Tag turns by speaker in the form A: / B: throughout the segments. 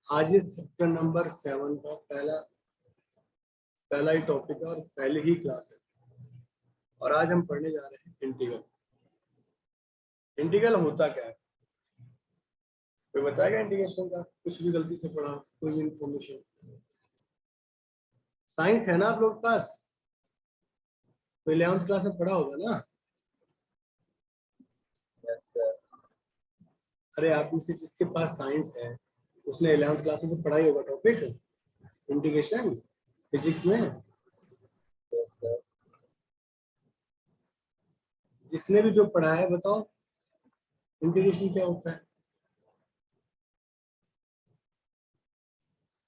A: आज इस chapter number 7 का पहला ही टॉपिक है और पहली ही क्लास है। और आज हम पढ़ने जा रहे हैं इंटीग्रल। इंटीग्रल होता क्या है? कोई बताएगा इंटीग्रेशन का? कुछ भी गलती से पढ़ा, कोई भी इंफॉर्मेशन? साइंस है ना आप लोग के पास? तो 11th क्लास में पढ़ा होगा ना? अरे आप में से जिसके पास साइंस है उसने 11th क्लास में तो पढ़ा ही होगा टॉपिक इंटीग्रेशन फिजिक्स में। जिसने भी जो पढ़ा है बताओ इंटीग्रेशन क्या होता है,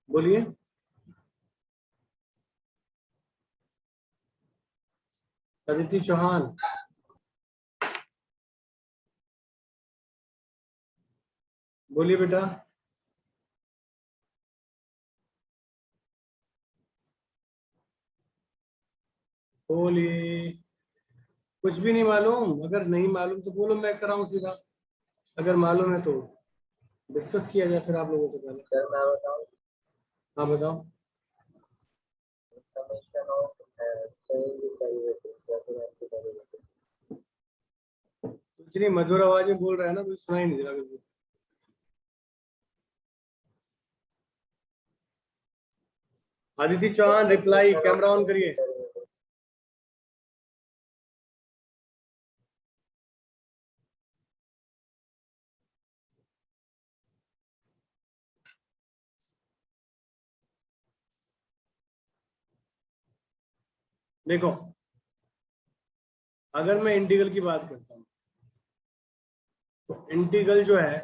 A: बोलिए। अदिति चौहान, बोलिए बेटा। बोलिए। कुछ भी नहीं मालूम? अगर नहीं मालूम तो बोलो, मैं कराऊं सीधा। अगर मालूम है तो डिस्कस किया जाए फिर आप लोगों से पहले।
B: सर मैं बताऊं?
A: हाँ बताओ।
B: Summation of change in derivative या फिर एंटी डेरिवेटिव।
A: इतनी मधुर आवाज में बोल रहा है ना, कुछ सुनाई नहीं दे रहा बिल्कुल। Aditya Chauhan reply, camera on करिए। देखो, अगर मैं इंटीग्रल की बात करता हूँ तो इंटीग्रल जो है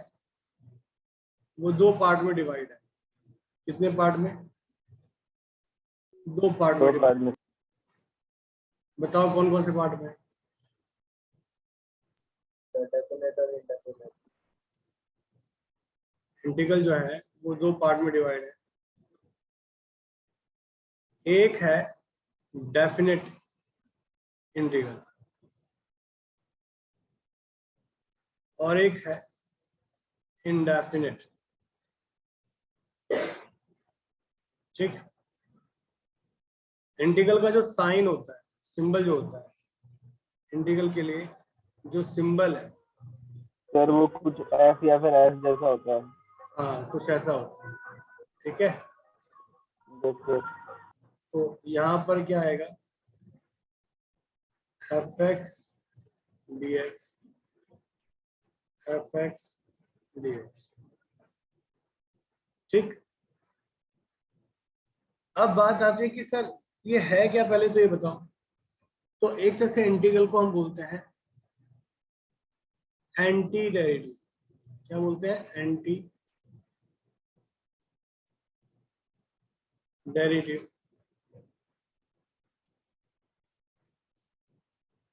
A: वो दो पार्ट में डिवाइड है। कितने पार्ट में? दो पार्ट में डिवाइड। बताओ कौन कौन से पार्ट में?
B: डेफिनेट और इंडेफिनेट।
A: इंटीग्रल जो है वो दो पार्ट में डिवाइड है। एक है डेफिनेट इंटीग्रल और एक है इनडेफिनेट। ठीक। इंटीग्रल का जो साइन होता है, सिंबल जो होता है इंटीग्रल के लिए, जो सिंबल है
B: सर वो कुछ एफ या फिर एस जैसा होता है।
A: हाँ कुछ ऐसा होता है। ठीक है,
B: देखो
A: तो यहाँ पर क्या आएगा? F x D x, F x D x. ठीक। अब बात आती है कि सर ये है क्या, पहले तो ये बताओ। तो एक तरह से इंटीग्रल को हम बोलते हैं एंटी डेरिवेटिव। क्या बोलते हैं? Anti derivative.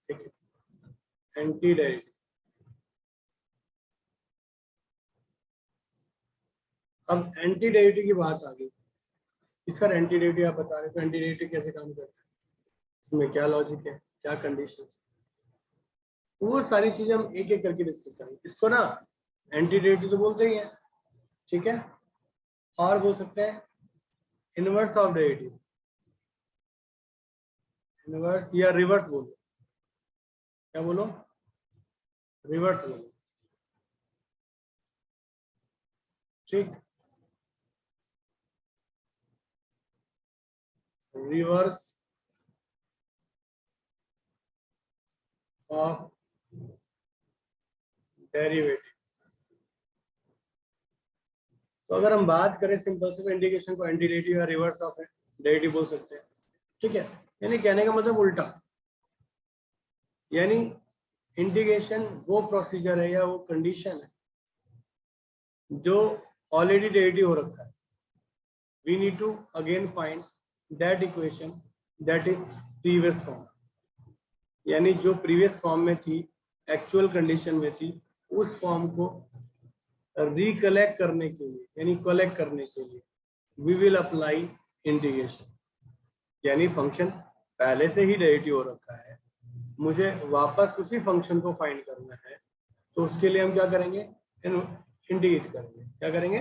A: ठीक है, एंटी डेरिवेटिव। अब एंटी डेरिवेटिव की बात आ गई। इसका एंटी डेरिवेटिव आप बता रहे हो, तो एंटी डेरिवेटिव कैसे काम करता है, इसमें क्या लॉजिक है, क्या कंडीशन, वो सारी चीजें हम एक एक करके डिस्कस करेंगे। इसको ना एंटी डेरिवेटिव तो बोलते ही हैं, ठीक है। और बोल सकते हैं इनवर्स ऑफ डेरिवेटिव, इनवर्स या रिवर्स बोलो। क्या बोलो? रिवर्स बोलो। ठीक, रिवर्स ऑफ डेरिवेटिव। तो अगर हम बात करें सिंपल से इंटीग्रेशन को एंटी डेरिवेटिव या रिवर्स ऑफ डेरिवेटिव बोल सकते हैं। ठीक है, यानी कहने का मतलब उल्टा, यानी इंटीग्रेशन वो प्रोसीजर है या वो कंडीशन है जो ऑलरेडी डेरिवेटिव हो रखा है। We need to again find that equation that is previous form, यानी जो प्रीवियस फॉर्म में थी, एक्चुअल कंडीशन में थी, उस फॉर्म को रिकलेक्ट करने के लिए, यानी कलेक्ट करने के लिए वी विल अप्लाई इंटीग्रेशन। यानी फंक्शन पहले से ही डेरिवेटिव हो रखा है, मुझे वापस उसी फंक्शन को फाइंड करना है, तो उसके लिए हम क्या करेंगे? इंटीग्रेट करेंगे। क्या करेंगे?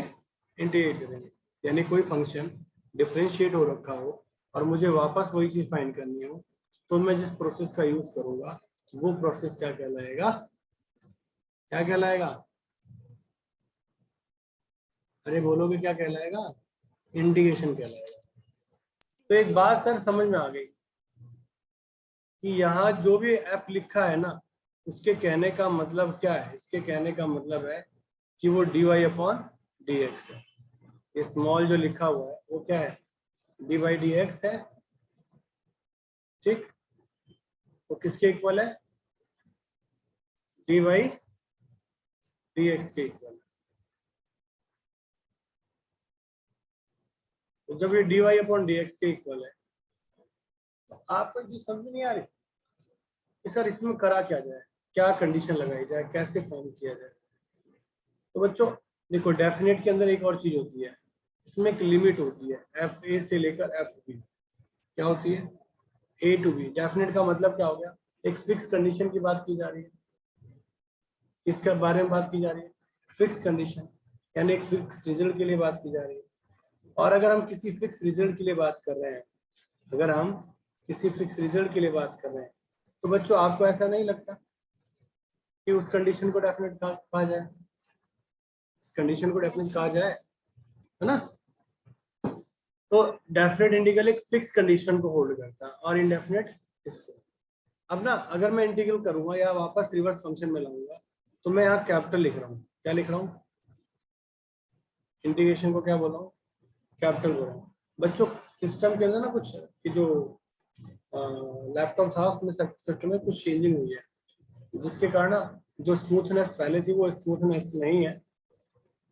A: इंटीग्रेट करेंगे, यानी कोई फंक्शन डिफरेंशिएट हो रखा हो और मुझे वापस वही चीज फाइंड करनी हो, तो मैं जिस प्रोसेस का यूज करूंगा वो प्रोसेस क्या कहलाएगा, क्या कहलाएगा? अरे बोलोगे क्या कहलाएगा? इंटीग्रेशन कहलाएगा। तो एक बात सर समझ में आ गई कि यहाँ जो भी f लिखा है ना, उसके कहने का मतलब क्या है? इसके कहने का मतलब है कि वो dy/dx है। ये स्मॉल जो लिखा हुआ है वो क्या है? dy/dx है, ठीक? वो किसके इक्वल है? dy/dx के इक्वल है। तो जब ये dy/dx के इक्वल है, तो आपको जो समझ नहीं आ रही कि सर इसमें करा क्या जाए, क्या कंडीशन लगाई जाए, कैसे फॉर्म किया जाए? तो बच्चों देखो, डेफिनेट के अंदर एक और चीज होती है, इसमें एक लिमिट होती है एफ ए से लेकर एफ बी। क्या होती है? ए टू बी। डेफिनेट का मतलब क्या हो गया? एक फिक्स कंडीशन की बात की जा रही है। किसके बारे में बात की जा रही है? फिक्स कंडीशन, यानी एक फिक्स रिजल्ट के लिए बात की जा रही है। और अगर हम किसी फिक्स रिजल्ट के लिए बात कर रहे हैं, अगर हम किसी फिक्स रिजल्ट के लिए बात कर रहे हैं, तो बच्चों आपको ऐसा नहीं लगता कि उस कंडीशन को डेफिनेट कहा जाए? इस कंडीशन को डेफिनेट कहा जाए, है ना? तो डेफिनेट इंटीग्रल एक फिक्स कंडीशन को होल्ड करता है और इनडेफिनेट इसको। अब ना अगर मैं इंटीग्रल करूंगा या वापस रिवर्स फंक्शन में लाऊंगा, तो मैं यहाँ कैपिटल लिख रहा हूँ। क्या लिख रहा हूँ? इंटीग्रेशन को क्या बोल रहा हूँ? कैपिटल बोल रहा हूँ। बच्चों सिस्टम के अंदर ना कुछ कि जो लैपटॉप था उसमें सिस्टम में कुछ चेंजिंग हुई है, जिसके कारण जो स्मूथनेस पहले थी वो स्मूथनेस नहीं है।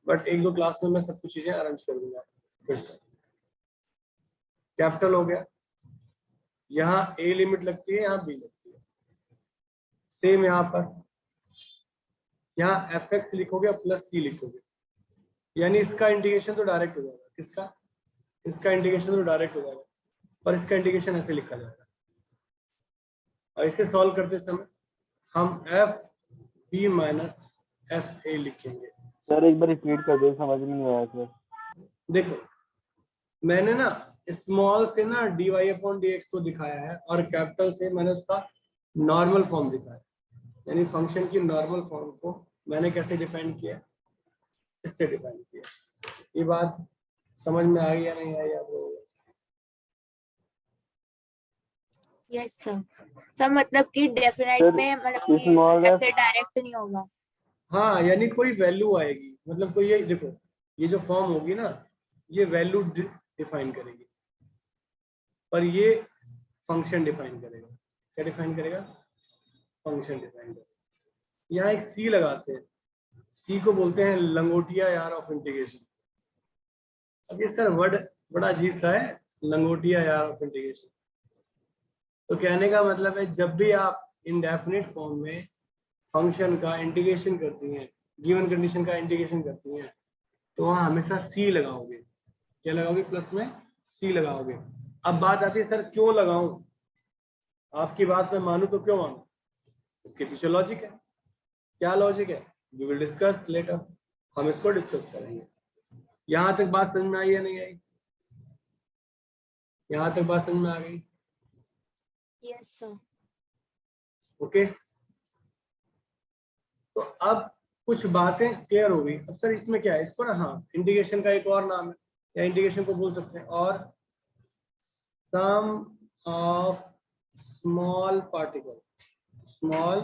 A: बट एक दो क्लास में मैं सब कुछ चीजें अरेंज कर दूंगा फिर से। कैपिटल हो गया, यहाँ ए लिमिट लगती है, यहाँ बी लगती है। सेम यहाँ पर, यहाँ एफ एक्स लिखोगे प्लस सी लिखोगे, यानी इसका इंटीग्रेशन तो डायरेक्ट हो जाएगा। किसका? इसका इंटीग्रेशन तो डायरेक्ट हो जाएगा, पर इसका इंटीग्रेशन ऐसे लिखा जाएगा। और इसे सॉल्व करते समय हम F B minus F A लिखेंगे।
B: सर एक बार रिपीट कर दो, समझ नहीं आया सर।
A: देखो मैंने ना स्मॉल से ना dy/dx को दिखाया है और कैपिटल से मैंने उसका नॉर्मल फॉर्म दिखाया, यानी फंक्शन की नॉर्मल फॉर्म को मैंने कैसे डिफाइन किया? इससे डिफाइन किया। ये बात समझ में आई या नहीं आई आपको?
C: Yes sir. सर मतलब कि डेफिनेट
B: सर,
C: में मतलब कि
B: स्मॉल एफ
C: ऐसे डायरेक्ट नहीं होगा।
A: हाँ, यानी कोई वैल्यू आएगी, मतलब कोई, ये देखो ये जो फॉर्म होगी ना, ये वैल्यू डिफाइन करेगी, पर ये फंक्शन डिफाइन करेगा। क्या डिफाइन करेगा? फंक्शन डिफाइन करेगा। यहाँ एक सी लगाते हैं, सी को बोलते हैं लंगोटिया यार ऑफ इंटीग्रेशन। अब ये सर वर्ड बड़ा अजीब सा है, लंगोटिया यार ऑफ इंटीग्रेशन। तो कहने का मतलब है जब भी आप इनडेफिनिट फॉर्म में फंक्शन का इंटीग्रेशन करती हैं, गिवन कंडीशन का इंटीग्रेशन करती हैं, तो वहाँ हमेशा सी लगाओगे। क्या लगाओगे? प्लस में सी लगाओगे। अब बात आती है सर क्यों लगाऊं? आपकी बात में मानूं तो क्यों मानूं? इसके पीछे लॉजिक है। क्या लॉजिक है? वी विल डिस्कस लेटर, हम इसको डिस्कस करेंगे। यहां तक बात समझ में आई या नहीं आई? यहां तक बात समझ में आ गई?
C: Yes sir.
A: ओके, तो अब कुछ बातें क्लियर हो गई। अब सर इसमें क्या है? इसको ना, हाँ, इंटीग्रेशन का एक और नाम है, या इंटीग्रेशन को बोल सकते हैं और some of small particle, small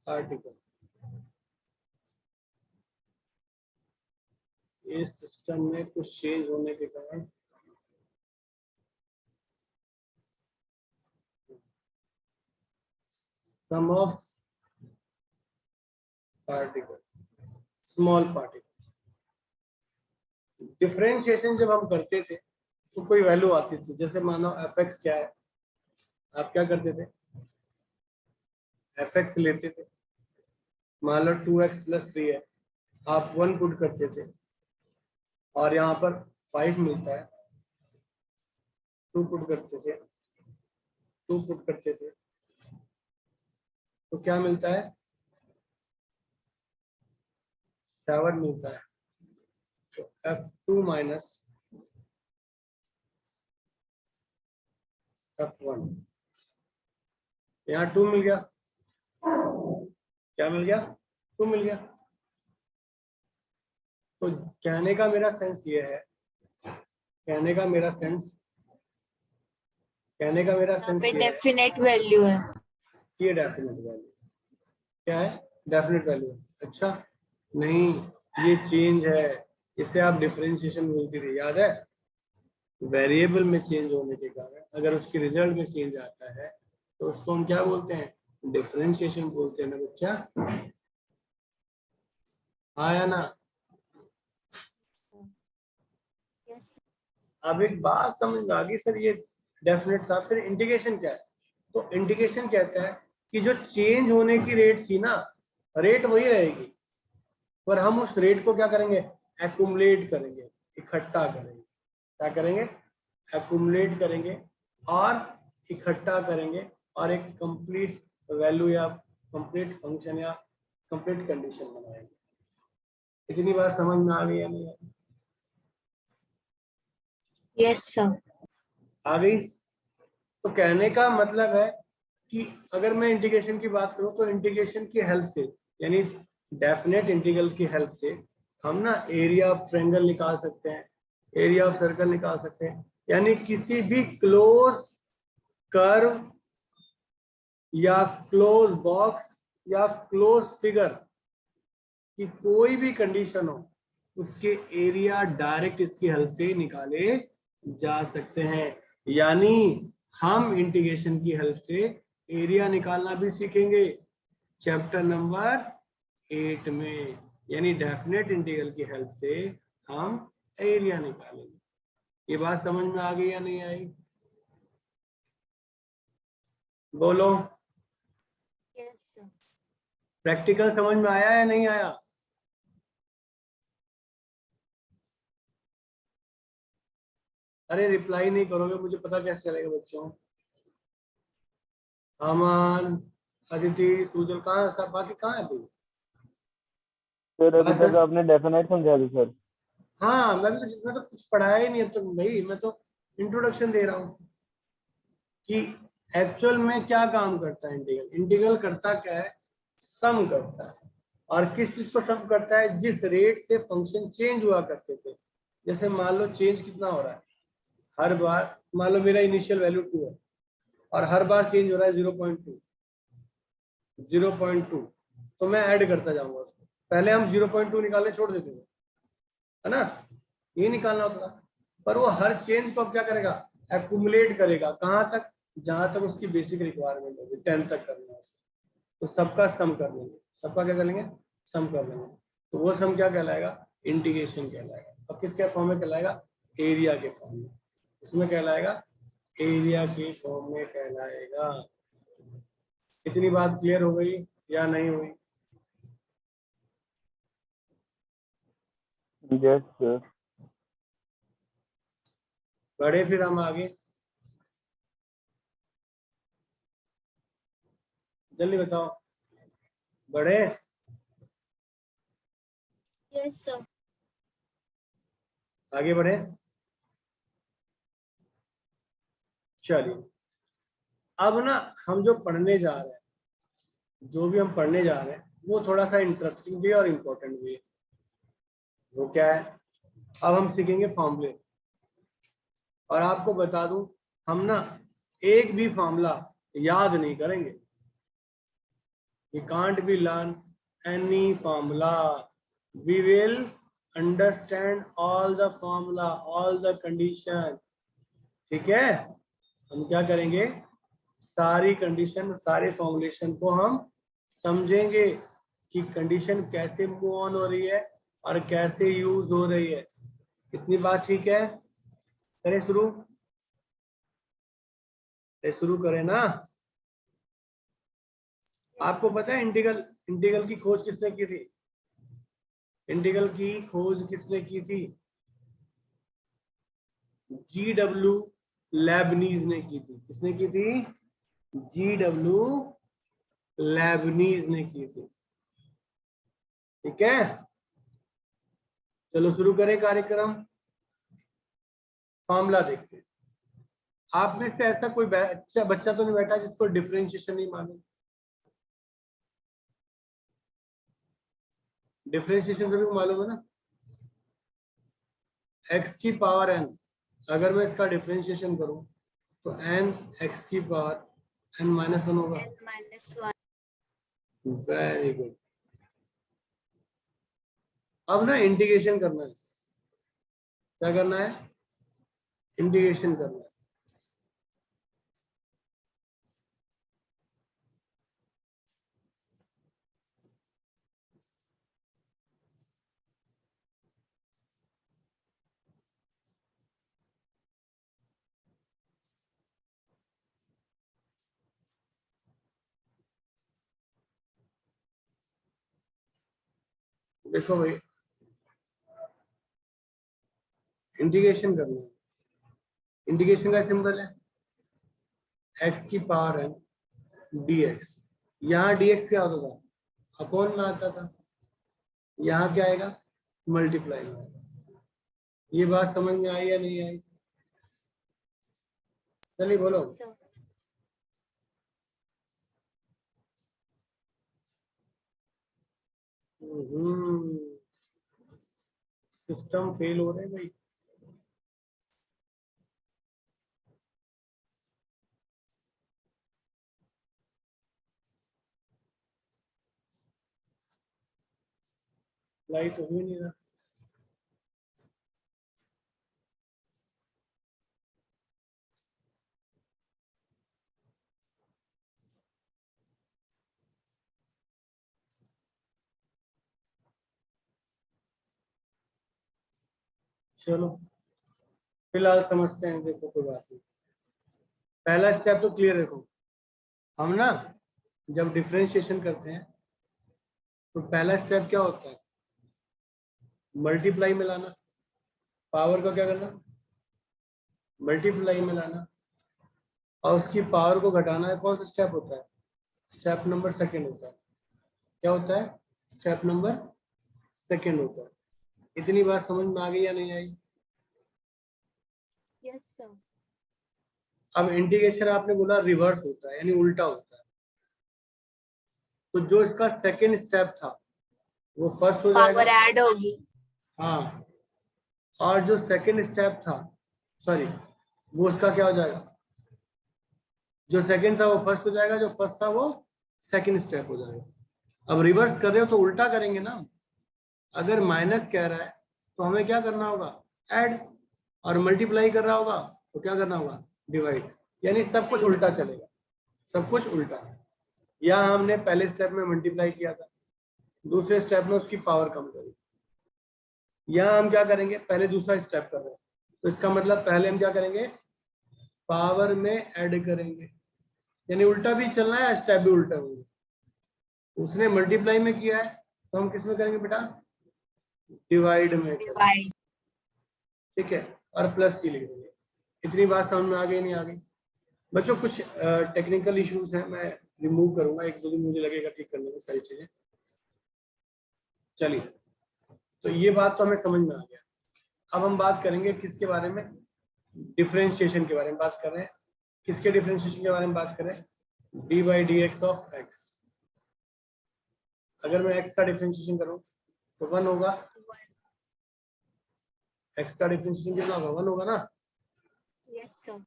A: particle. इस सिस्टम में कुछ चेंज होने के कारण some of particle, small particles. Differentiation जब हम करते थे तो कोई वैल्यू आती थी, जैसे मानो एफ एक्स क्या है, आप क्या करते थे? एफ एक्स लेते थे, मान लो 2x + 3 है, आप 1 पुट करते थे और यहाँ पर 5 मिलता है, 2 पुट करते थे, 2 पुट करते थे, तो क्या मिलता है? 7 मिलता है। F2 माइनस F1, यहाँ 2 मिल गया, क्या मिल गया, 2 मिल गया। तो कहने का मेरा सेंस ये है, कहने का मेरा सेंस
C: यहाँ पे
A: ये है
C: डेफिनेट वैल्यू है।
A: कि ये डेफिनेट वैल्यू क्या है, डेफिनेट वैल्यू है। अच्छा नहीं, ये चेंज है, इसे आप डिफरेंशिएशन बोलते थे, याद है, वेरिएबल में चेंज होने के कारण अगर उसके रिजल्ट में चेंज आता है तो उसको हम क्या बोलते हैं, डिफरेंशिएशन बोलते हैं ना बच्चा, हाँ या ना।
C: यस
A: अब एक बात समझ में आ गई सर, ये डेफिनेट था, फिर इंटीग्रेशन क्या है, तो इंटीग्रेशन कहता है कि जो चेंज होने की रेट थी ना, रेट वही रहेगी, पर हम उस रेट को क्या करेंगे, एक्यूमुलेट करेंगे, इकट्ठा करेंगे, क्या करेंगे, एक्यूमुलेट करेंगे और इकट्ठा करेंगे और एक कंप्लीट वैल्यू या कंप्लीट फंक्शन या कंप्लीट कंडीशन बनाएंगे। इतनी बात समझ में आ गई या नहीं?
C: Yes sir.
A: आ गई। तो कहने का मतलब है कि अगर मैं इंटीग्रेशन की बात करूं तो इंटीग्रेशन की हेल्प से, यानी डेफिनेट इंटीग्रल की हेल्प से हम ना एरिया ऑफ ट्रायंगल निकाल सकते हैं, एरिया ऑफ सर्कल निकाल सकते हैं, यानी किसी भी क्लोज कर्व या क्लोज बॉक्स या क्लोज फिगर की कोई भी कंडीशन हो, उसके एरिया डायरेक्ट इसकी हेल्प से निकाले जा सकते हैं। यानी हम इंटीग्रेशन की हेल्प से एरिया निकालना भी सीखेंगे चैप्टर नंबर 8 में, यानी डेफिनेट इंटीग्रल की हेल्प से हम एरिया निकालेंगे। ये बात समझ में आ गई या नहीं आई? बोलो।
C: Yes sir.
A: प्रैक्टिकल समझ में आया या नहीं आया? अरे रिप्लाई नहीं करोगे, मुझे पता कैसे चलेगा बच्चों। अमन, अदिति, सुजल कहाँ, सब बाकी कहाँ है तू?
B: सर अभी
A: बस
B: तक आपने डेफिनेट समझा दी सर।
A: हाँ, मैं तो कुछ पढ़ाया ही नहीं अब तक भाई, मैं तो इंट्रोडक्शन दे रहा हूँ कि एक्चुअल में क्या काम करता है इंटीग्रल। इंटीग्रल करता क्या है, सम करता है, और किस चीज को सम करता है, जिस रेट से फंक्शन चेंज हुआ करते थे। जैसे मान लो चेंज कितना हो रहा है, हर बार मान लो मेरा इनिशियल वैल्यू 2 है और हर बार चेंज हो रहा है 0.2 0.2, तो मैं ऐड करता जाऊंगा उसको। पहले हम 0.2 निकालने छोड़ देते थे, है ना, ये निकालना होता था, पर वो हर चेंज को अब क्या करेगा, एक्यूमुलेट करेगा, कहाँ तक, जहां तक उसकी बेसिक रिक्वायरमेंट होगी, 10 तक करना है उसको। तो सबका सम कर लेंगे, सबका क्या कर लेंगे, सम कर लेंगे। तो वो सम क्या कहलाएगा, इंटीग्रेशन कहलाएगा। अब किसके फॉर्म में कहलाएगा, एरिया के फॉर्म में। इसमें कहलाएगा, एरिया के फॉर्म में कहलाएगा। इतनी बात क्लियर हो गई या नहीं हुई?
B: Yes sir.
A: बढ़े फिर हम आगे, जल्दी बताओ, बढ़े?
C: Yes sir.
A: आगे बढ़े, चलिए। अब ना हम जो पढ़ने जा रहे हैं, जो भी हम पढ़ने जा रहे हैं वो थोड़ा सा इंटरेस्टिंग भी और इम्पोर्टेंट भी है। वो क्या है, अब हम सीखेंगे फॉर्मूले। और आपको बता दूं, हम ना एक भी फॉर्मूला याद नहीं करेंगे। We can't be learn any formula. We will understand all the formula, all the condition. ठीक है, हम क्या करेंगे, सारी कंडीशन, सारे फॉर्मुलेशन को हम समझेंगे कि कंडीशन कैसे मूव ऑन हो रही है और कैसे यूज हो रही है। इतनी बात ठीक है? करें शुरू, शुरू करें ना। आपको पता है इंटीग्रल, इंटीग्रल की खोज किसने की थी, इंटीग्रल की खोज किसने की थी, GW लेबनीज ने की थी। किसने की थी, GW लेबनीज ने की थी। ठीक है, चलो शुरू करें कार्यक्रम। फॉर्मूला देखते हैं। आप में से ऐसा कोई बच्चा तो नहीं बैठा जिसको डिफरेंशिएशन नहीं मालूम? डिफरेंशिएशन सभी को मालूम है ना? x की पावर n, अगर मैं इसका डिफरेंशिएशन करूं तो n x की पावर n माइनस वन होगा।
C: -1
A: वेरी गुड। अब ना इंटीग्रेशन करना है। क्या करना है? इंटीग्रेशन करना है। देखो भाई, इंटीग्रेशन करना है। इंटीग्रेशन का सिंबल है x की पावर n dx। यहाँ dx क्या होता था? अपॉन में आता था। यहाँ क्या आएगा? मल्टीप्लाई में आएगा। ये बात समझ में आई या नहीं आई? चलिए बोलो। सिस्टम फेल हो रहे हैं भाई। लाइट हो ही नहीं रहा। चलो फिलहाल समझते हैं। देखो कोई बात नहीं। पहला स्टेप तो क्लियर रखो। हम ना जब डिफरेंशिएशन करते हैं तो पहला स्टेप क्या होता है? मल्टीप्लाई में लाना। पावर का क्या करना? मल्टीप्लाई में लाना। और उसकी पावर को घटाना है। कौन सा स्टेप होता है? स्टेप नंबर सेकंड होता है। क्या होता है? स्टेप नंबर सेकंड होता है। इतनी बात समझ में आ गई या नहीं आई?
C: Yes sir.
A: अब इंटीग्रेशन आपने बोला रिवर्स होता है, यानी उल्टा होता है। तो जो इसका सेकंड स्टेप था वो फर्स्ट हो जाएगा।
C: पावर ऐड होगी।
A: हाँ, और जो सेकंड स्टेप था, सॉरी, वो उसका क्या हो जाएगा? जो सेकंड था वो फर्स्ट हो जाएगा, जो फर्स्ट था वो सेकंड स्टेप हो जाएगा। अब रिवर्स कर रहे हो तो उल्टा करेंगे ना। अगर माइनस कह रहा है तो हमें क्या करना होगा? ऐड। और मल्टीप्लाई कर रहा होगा तो क्या करना होगा? डिवाइड। यानी सब कुछ उल्टा चलेगा। सब कुछ उल्टा। यहाँ हमने पहले स्टेप में मल्टीप्लाई किया था, दूसरे स्टेप में उसकी पावर कम करी। यहाँ हम क्या करेंगे? पहले दूसरा स्टेप कर रहे हैं तो इसका मतलब पहले हम क्या करेंगे? पावर में ऐड करेंगे। यानी उल्टा भी चलना है, स्टेप भी उल्टा होंगे। उसने मल्टीप्लाई में किया है तो हम किस में करेंगे बेटा? डिवाइड में करेंगे।
C: डिवाइड।
A: ठीक है, और प्लस सी लिख देंगे। इतनी बात समझ में आ गई नहीं आ गई? बच्चों कुछ टेक्निकल इश्यूज हैं, मैं रिमूव करूंगा। एक दो दिन मुझे लगेगा ठीक करने में सारी चीजें। चलिए, तो ये बात तो हमें समझ में आ गया। अब हम बात करेंगे किसके बारे में? डिफरेंशिएशन के बारे में बात कर रहे हैं। किसके डिफरेंशिएशन के बारे में बात करें? D by D X of x. अगर मैं एक्स का डिफरेंशिएशन करूं तो 1 होगा। एक्स का डिफरेंशिएशन कितना होगा? 1 होगा ना?
C: Yes sir.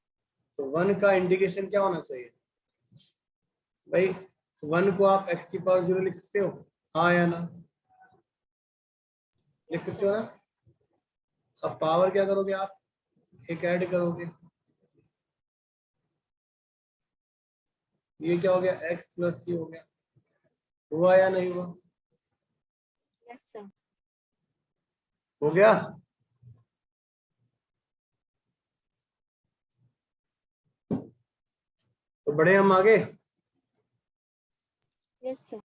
A: तो 1 का इंटीग्रेशन क्या होना चाहिए भाई? 1 को आप एक्स की पावर 0 लिख सकते हो, हाँ या ना? लिख सकते हो ना? अब पावर क्या करोगे आप? एक ऐड करोगे। ये क्या हो गया? एक्स प्लस सी हो गया। हुआ या नहीं हुआ?
C: Yes sir.
A: हो गया। तो बड़े हम आगे।
C: Yes sir.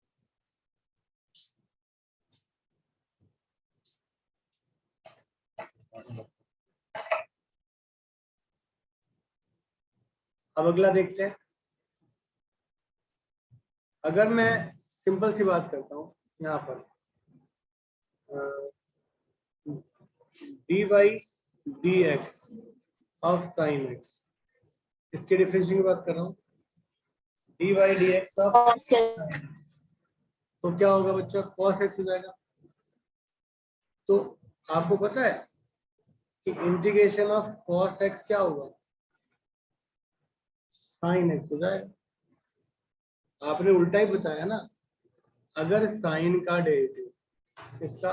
A: अब अगला देखते हैं। अगर मैं सिंपल सी बात करता हूँ यहाँ पर, D Y D X of sine X, इसके डिफरेंशिएशन की बात कर रहा हूँ। D Y D X of
C: cos
A: तो क्या होगा बच्चों, cos x हो जाएगा। तो आपको पता है कि इंटीग्रेशन ऑफ cos x क्या होगा, sin x हो जाएगा। आपने उल्टा ही बताया ना, अगर साइन का डेरिवेटिव, इसका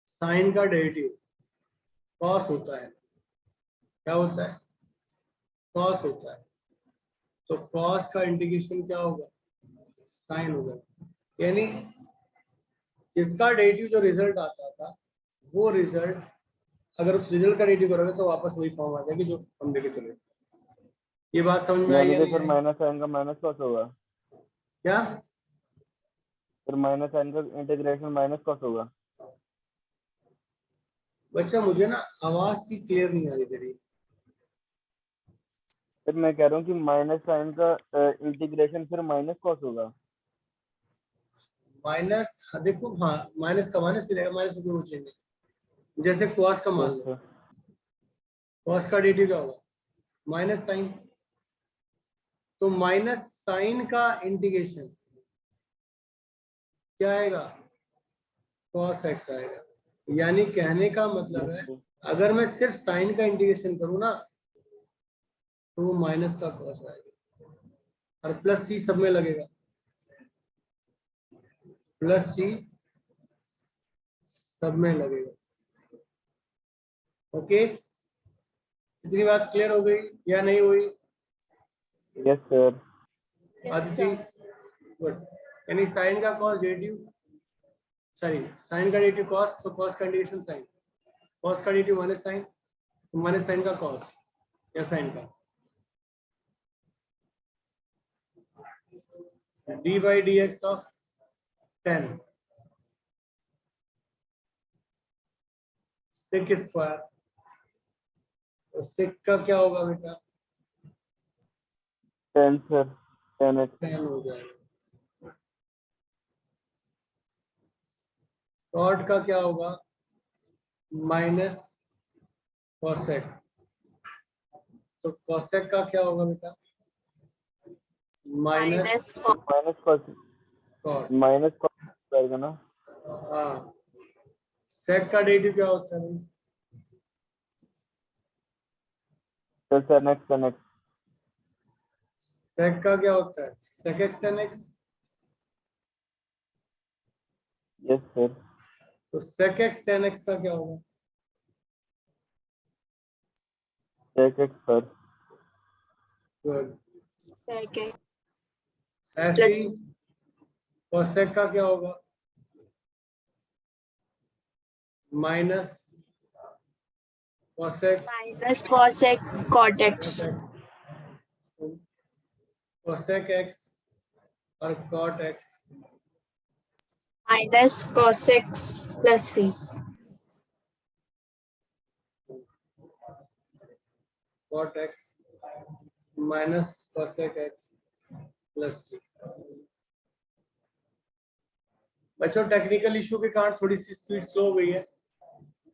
A: साइन का डेरिवेटिव cos होता है, क्या होता है, cos होता है, तो cos का इंटीग्रेशन क्या होगा, sin होगा। यानी जिसका डेरिवेटिव जो रिजल्ट आता था, वो रिजल्ट अगर उस रिजल्ट का डेरिवेटिव करोगे तो वापस वही फॉर्म आ जाएगी जो हम लेके चले। ये बात समझ में आई
B: यानी
A: है
B: कि
A: नहीं
B: फिर
A: आई?
B: माइनस साइन का माइनस कॉस होगा,
A: क्या
B: फिर माइनस साइन का इंटीग्रेशन माइनस कॉस होगा।
A: बच्चा, मुझे ना आवाज सी क्लियर नहीं आ रही तेरी।
B: फिर मैं कह रहा हूँ कि माइनस साइन का इंटीग्रेशन फिर माइनस कॉस होगा।
A: माइनस, देखो हाँ, माइनस का माइनस ही रहेगा, माइनस को क्यों चेंज है। जैसे cos का मान लो, cos का डेरिवेटिव क्या होगा, माइनस साइन, तो माइनस साइन का इंटीग्रेशन क्या आएगा, cos x आएगा। यानी कहने का मतलब है, अगर मैं सिर्फ साइन का इंटीग्रेशन करूँ ना, तो वो माइनस का cos आएगा, और प्लस सी सब में लगेगा, प्लस सी सब में लगेगा। ओके, इतनी बात क्लियर हो गई या नहीं हुई?
B: Yes sir.
C: Yes,
A: Aditya,
C: sir.
A: Good. यानी साइन का cos डेरिवेटिव, सॉरी साइन का डेरिवेटिव cos, तो cos का इंटीग्रेशन साइन, cos का डेरिवेटिव माइनस साइन, तो माइनस साइन का cos या साइन का, D by D X of 10 sick square, तो सिक का क्या होगा बेटा,
B: 10 सर, 10x
A: 10 हो जाएगा। कॉट का क्या होगा, माइनस कॉसेक, तो कॉसेक का क्या होगा बेटा, minus
C: Minus cos
B: minus cos,
A: cot.
B: Minus cos जाएगा ना।
A: हाँ, सेक का डेरिवेटिव क्या होता है,
B: सर टेन एक्स
A: सेक का क्या होता है, sec x tan x,
B: yes sir.
A: तो सेक एक्स टेन एक्स का क्या होगा,
B: sec x sir.
A: Good.
C: sec x
A: ऐसे
C: plus
A: ही कॉसेक का क्या होगा, minus cosec
C: minus cosec cot x
A: cosec x और cot x,
C: minus cos x plus c
A: cot x minus cosec x plus C. बच्चों, टेक्निकल इशू के कारण थोड़ी सी स्पीड स्लो हो गई है,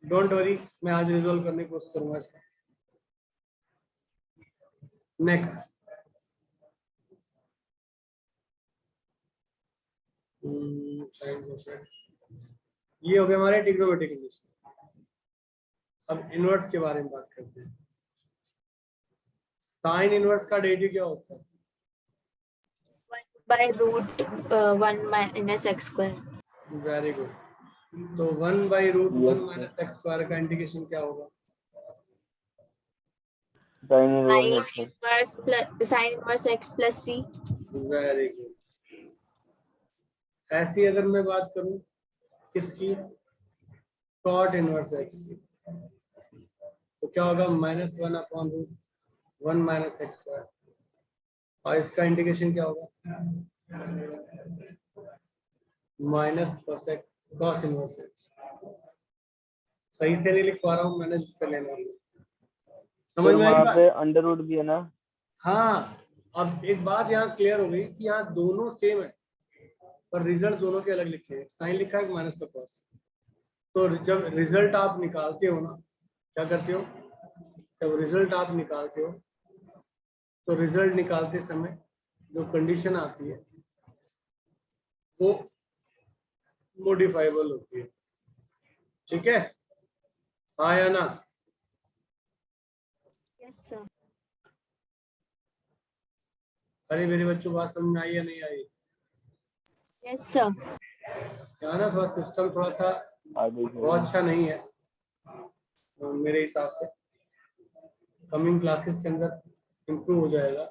A: डोंट वरी, मैं आज रिजॉल्व करने की कोशिश करूंगा इसको। नेक्स्ट, ये हो गया हमारे ट्रिग्नोमेट्रिक इक्वेशन। अब इनवर्स के बारे में बात करते हैं। साइन इनवर्स का डेरिवेटिव क्या होता है,
C: 1 by root 1 minus x square
A: very good. तो 1 by root
B: Yes,
A: 1 minus X square का इंटीग्रेशन क्या होगा,
B: sine
C: sin
B: inverse sir.
C: inverse plus sin inverse x plus c
A: very good. ऐसी अगर मैं बात करूं किसकी, कॉट इनवर्स एक्स की, तो क्या होगा, minus 1 upon root 1 minus X square, और इसका इंटीग्रेशन क्या होगा, minus cosec cos inverse X. सही से नहीं लिख पा रहा हूँ, मैनेज कर लेना, समझ
B: फिर
A: में आई
B: वहाँ
A: बात?
B: पे अंडर रूट भी है ना।
A: हाँ, अब एक बात यहाँ क्लियर हो गई कि यहाँ दोनों सेम है, पर रिजल्ट दोनों के अलग लिखे हैं, साइन लिखा है माइनस का कॉस। तो जब रिजल्ट आप निकालते हो ना, क्या करते हो, जब रिजल्ट आप निकालते हो तो रिजल्ट निकालते समय जो कंडीशन आती है वो मॉडिफाइबल होती है, ठीक है, हाँ या ना?
C: Yes sir.
A: अरे मेरे बच्चों, बात समझ में आई या नहीं आई?
C: Yes sir.
A: यहाँ ना थोड़ा सिस्टम थोड़ा सा बहुत अच्छा नहीं है तो मेरे हिसाब से, कमिंग क्लासेस के अंदर इम्प्रूव हो जाएगा।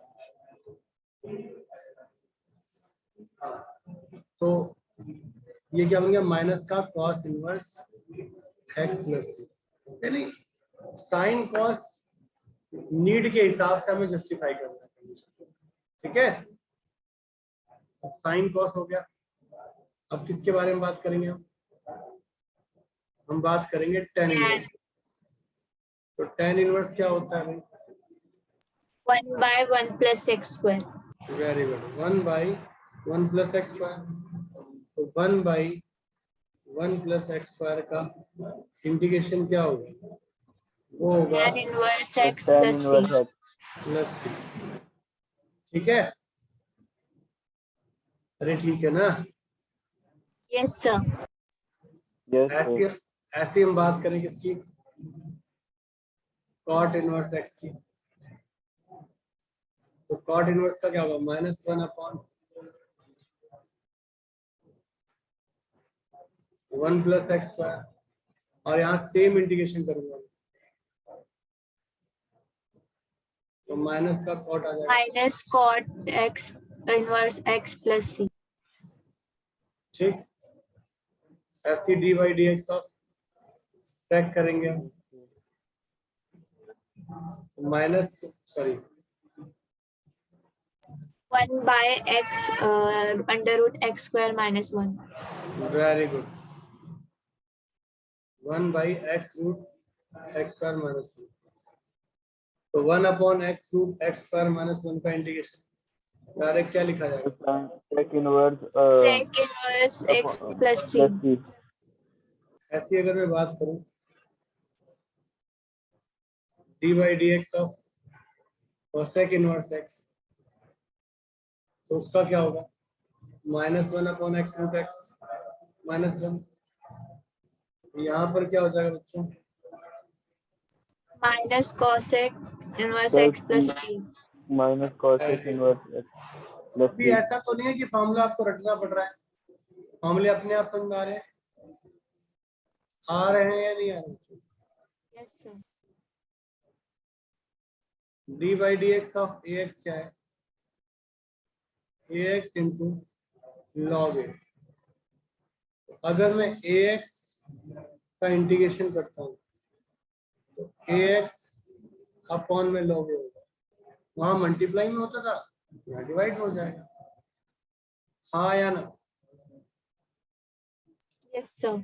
A: तो ये क्या बन गया, माइनस का कॉस इनवर्स एक्स प्लस सी, यानी साइन कॉस नीड के हिसाब से हमें जस्टिफाई करना है, ठीक है। साइन कॉस हो गया। अब किसके बारे में बात करेंगे हम बात करेंगे टेन इनवर्स। तो टेन इनवर्स क्या होता है भाई?
C: 1/1 + x square.
A: Very good, 1/1 + x square. तो 1/1 + x स्क्वायर का इंटीग्रेशन क्या होगा? वो होगा
C: tan inverse x
B: tan
C: + c।
B: Inverse x।
A: Plus C, ठीक है। अरे ठीक है ना?
C: Yes sir.
B: यस
A: ऐसी ऐसी हम बात करें किसकी, कॉट इनवर्स एक्स की। तो कॉट इनवर्स का क्या होगा, -1/1 + x स्क्वायर, और यहाँ सेम इंटीग्रेशन करूंगा तो माइनस का कॉट आ जाएगा,
C: minus cot x inverse x + c।
A: ठीक। ऐसी dy/dx ऑफ सेक करेंगे हम, minus sorry
C: 1/x √x square -1।
A: Very good, 1/x√x² -1। तो 1/x√x² -1 का इंटीग्रेशन डायरेक्ट क्या लिखा जाएगा,
B: sec inverse
C: sec inverse x + c।
B: Plus c।
A: ऐसी अगर मैं बात करूं dy/dx of cosec inverse x, तो उसका क्या होगा, -1/x√x -1। यहाँ पर क्या हो जाएगा बच्चों,
C: minus cosec inverse x + c।
B: Minus cosec inverse x plus
A: अभी
B: c।
A: ऐसा तो नहीं है कि फॉर्मूला आपको रटना पड़ रहा है, फॉर्मूले अपने आप समझ में आ रहे हैं, आ रहे हैं या नहीं आ रहे?
C: Yes sir.
A: dy/dx of ax क्या है, ax इंटू लॉग ए। अगर मैं ax का इंटीग्रेशन करता हूँ तो ax अपॉन में लॉग ए होगा, वहां मल्टीप्लाई में होता था, यहाँ डिवाइड हो जाएगा, हाँ या ना?
C: Yes sir.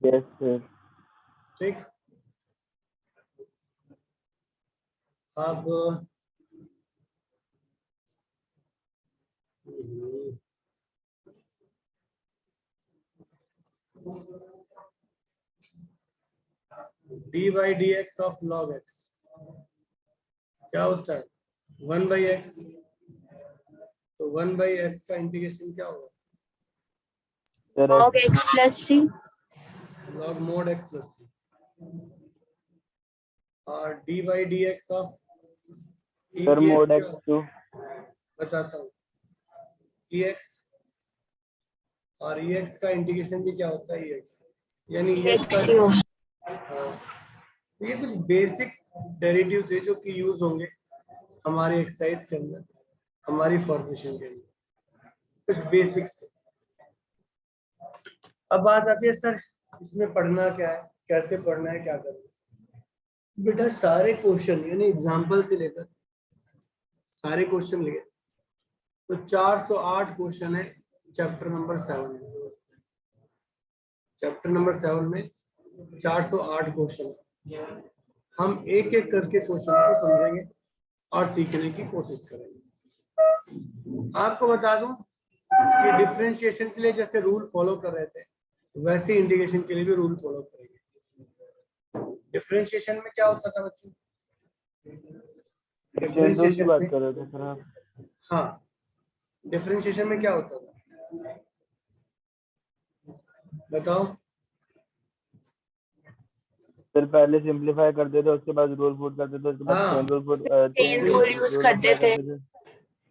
B: Yes sir.
A: ठीक। अब dy/dx ऑफ log x क्या होता है, 1/x। तो 1/x का इंटीग्रेशन क्या होगा,
C: log x + c।
A: log mod x plus c। और dy/dx ऑफ
B: सर मोड
A: क्या
B: x
A: होगा?
B: टू
A: बताता हूँ, ex, और ex का इंटीग्रेशन भी क्या होता है, ex, यानी ex
C: x
A: का,
C: हो।
A: हाँ, ये कुछ बेसिक डेरिवेटिव थे जो कि यूज होंगे हमारे एक्सरसाइज के अंदर, हमारी फॉर्मेशन के लिए, कुछ बेसिक्स। अब बात आती है सर इसमें पढ़ना क्या है, कैसे पढ़ना है, क्या करना है। बेटा सारे क्वेश्चन यानी एग्जाम्पल से लेकर सारे क्वेश्चन लिए तो 408 क्वेश्चन है चैप्टर नंबर 7 में। चैप्टर नंबर 7 में 408 क्वेश्चन है। हम एक एक करके क्वेश्चन को समझेंगे और सीखने की कोशिश करेंगे। आपको बता दूं कि डिफरेंशिएशन के लिए जैसे रूल फॉलो कर रहे थे वैसे इंटीग्रेशन के लिए भी रूल फॉलो करेंगे। डिफरेंशिएशन में क्या होता था बच्चों?
B: जनरल की बात
A: में,
B: कर रहे थे सर आप।
A: हाँ, डिफरेंशिएशन में क्या होता था बताओ?
B: फिर पहले सिंपलीफाई करते थे, उसके बाद रूल पुट करते थे, उसके बाद
A: हाँ,
B: chain rule put
C: chain rule use
B: rule
C: करते
B: अप्लाई
C: थे।
B: करते थे,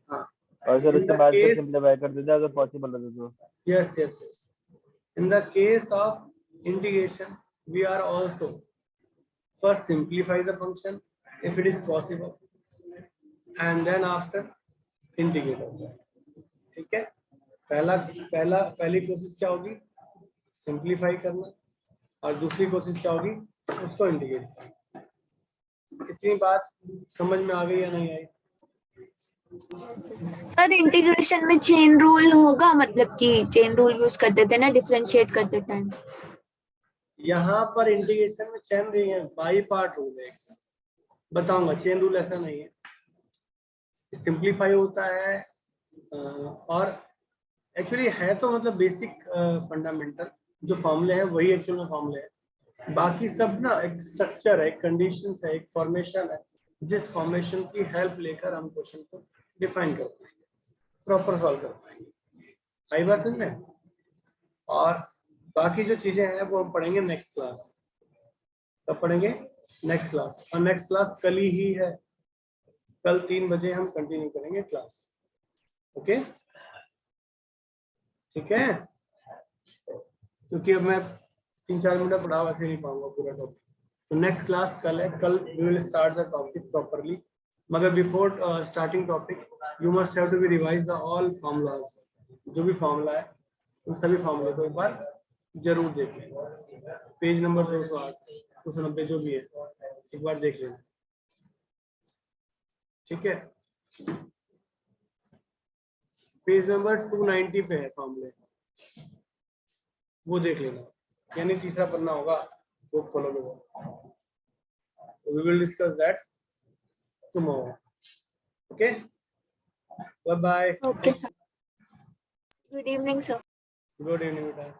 A: हाँ,
B: और फिर
A: इन
B: उसके
A: द
B: बाद फिर
A: केस,
B: सिंपलीफाई करते थे अगर पॉसिबल रहता तो।
A: yes, yes, yes. In the case of integration, we are also first simplify the function if it is possible, and then after integrate होता है। ठीक है, पहली कोशिश क्या होगी? सिंप्लीफाई करना, और दूसरी कोशिश क्या होगी? उसको इंटीग्रेट करना। इतनी बात समझ में आ गई या नहीं आई?
C: सर इंटीग्रेशन में चेन रूल होगा, मतलब कि चेन रूल यूज करते थे ना डिफरेंशिएट करते टाइम।
A: यहाँ पर इंटीग्रेशन में चेन नहीं है, बाई पार्ट रूल है। बताऊंगा, चेन रूल ऐसा नहीं है, सिंप्लीफाई होता है। और एक्चुअली है तो मतलब बेसिक फंडामेंटल जो फॉर्मूले हैं वही एक्चुअल में फॉर्मूले हैं। बाकी सब ना एक स्ट्रक्चर है, एक कंडीशंस है, एक फॉर्मेशन है, जिस फॉर्मेशन की हेल्प लेकर हम क्वेश्चन को डिफाइन कर पाएंगे, प्रॉपर सॉल्व कर पाएंगे। आई बात समझ में? और बाकी जो चीजें हैं वो हम पढ़ेंगे नेक्स्ट क्लास। कब पढ़ेंगे? Next class. और नेक्स्ट क्लास कल ही है, कल 3 बजे हम कंटिन्यू करेंगे क्लास। ओके, ठीक है, क्योंकि अब मैं 3-4 मिनट पढ़ा वैसे नहीं पाऊंगा पूरा टॉपिक। तो नेक्स्ट क्लास कल है, कल we will start the topic properly. मगर before starting topic you must have to be revise the all formulas. जो भी फॉर्मूला है उन सभी फॉर्मूले को एक बार जरूर देख लें। पेज नंबर 208, 290 जो भी है, एक बार देख लेना। ठीक है, पेज नंबर 290 पे है फॉर्मूले, वो देख लेना। यानी तीसरा पन्ना होगा, वो खोलो लो। We will discuss that tomorrow. Okay? Bye bye.
C: Okay sir, good evening sir.
A: Good evening, beta.